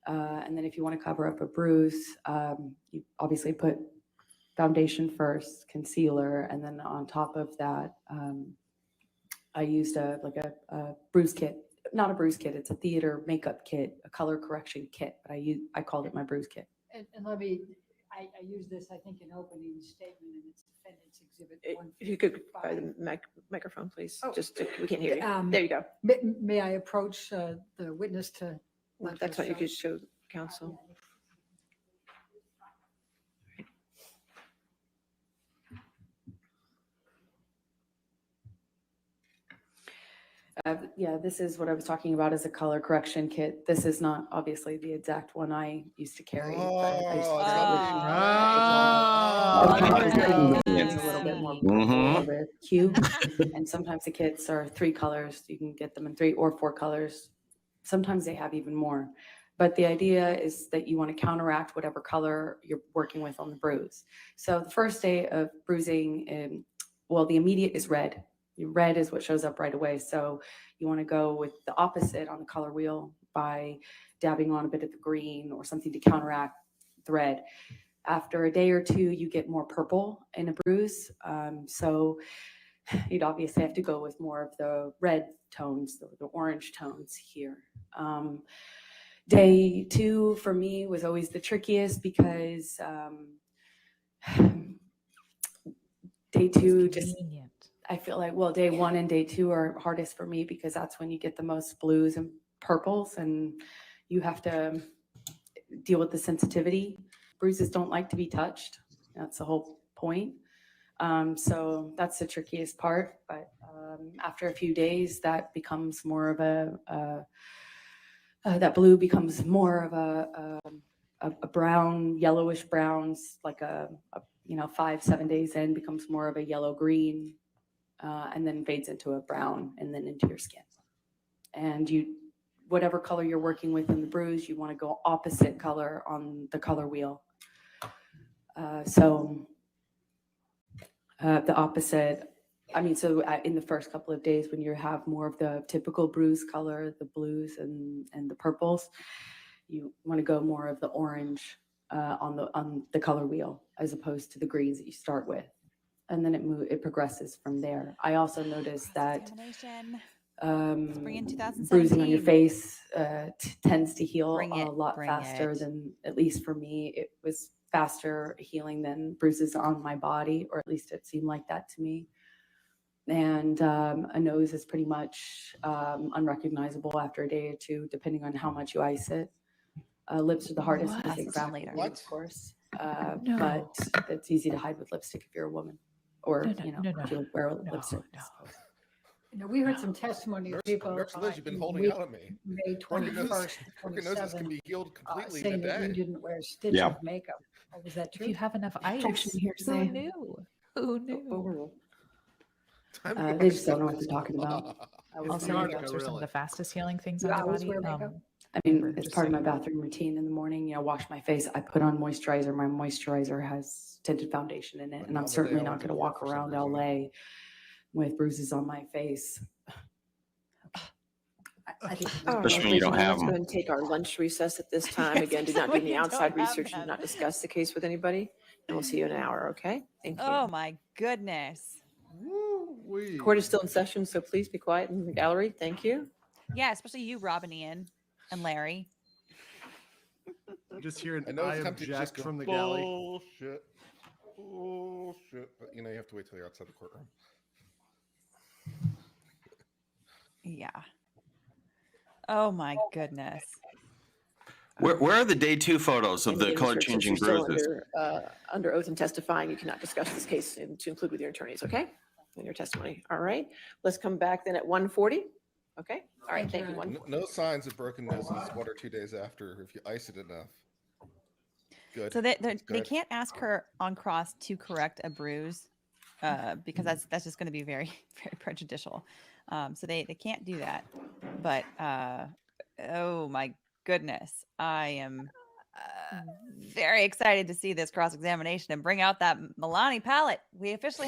And then if you want to cover up a bruise, you obviously put foundation first, concealer, and then on top of that, I used a bruise kit. Not a bruise kit; it's a theater makeup kit, a color correction kit. But I called it my bruise kit. And let me, I use this, I think, in opening statement, and it's Defendant's Exhibit 155. If you could by the microphone, please. Oh. We can't hear you. There you go. May I approach the witness to? That's what you could show counsel. Yeah, this is what I was talking about as a color correction kit. This is not obviously the exact one I used to carry. But I used to it's a little bit more purple with cube. And sometimes the kits are 3 colors. You can get them in 3 or 4 colors. Sometimes they have even more. But the idea is that you want to counteract whatever color you're working with on the bruise. So the first day of bruising, the immediate is red. Red is what shows up right away. So you want to go with the opposite on the color wheel by dabbing on a bit of the green or something to counteract the red. After a day or 2, you get more purple in a bruise. So you'd obviously have to go with more of the red tones, the orange tones here. Day 2 for me was always the trickiest because day 2 just... I feel like, day 1 and day 2 are hardest for me because that's when you get the most blues and purples and you have to deal with the sensitivity. Bruises don't like to be touched. That's the whole point. So that's the trickiest part. But after a few days, that becomes more of that blue becomes more of a brown, yellowish browns, like 5-7 days in becomes more of a yellow green. And then fades into a brown and then into your skin. And whatever color you're working with in the bruise, you want to go opposite color on the color wheel. The opposite, in the first couple of days when you have more of the typical bruise color, the blues and the purples, you want to go more of the orange on the color wheel as opposed to the greens that you start with. And then it progresses from there. I also noticed that bruising on your face tends to heal a lot faster than, at least for me, it was faster healing than bruises on my body, or at least it seemed like that to me. And a nose is pretty much unrecognizable after a day or 2, depending on how much you ice it. Lips are the hardest to take back, of course. But it's easy to hide with lipstick if you're a woman. Or, if you wear lipstick. We heard some testimony of people. Nurse Liz, you've been holding out on me. May 21st, Broken noses can be healed completely in a saying that day. you didn't wear a stitch of makeup. Oh, was that true? If you have enough ice, who knew? Who knew? They just don't know what they're talking about. Also, makeups are some of the fastest healing things on the body. It's part of my bathroom routine in the morning. Wash my face. I put on moisturizer. My moisturizer has tinted foundation in it, and I'm certainly not going to walk around LA with bruises on my face. Especially when you don't have them. Let's go and take our lunch recess at this time. Again, do not do any outside research. Do not discuss the case with anybody. And we'll see you in an hour, okay? Thank you. Oh, my goodness. Court is still in session, so please be quiet in the gallery. Thank you. Yeah, especially you, Robin, Ian, and Larry. Just hear an I object from the galley. Bullshit. But, you have to wait till you're outside the courtroom. Yeah. Oh, my goodness. Where are the day 2 photos of the color changing bruises? Under oath and testifying, you cannot discuss this case to include with your attorneys, okay? In your testimony. All right. Let's come back then at 1:40. Okay. All right. Thank you. No signs of broken noses 1 or 2 days after if you ice it enough. Good. So they can't ask her on cross to correct a bruise because that's just going to be very, very prejudicial. So they can't do that. But oh my goodness, I am very excited to see this cross-examination and bring out that Milani palette. We officially have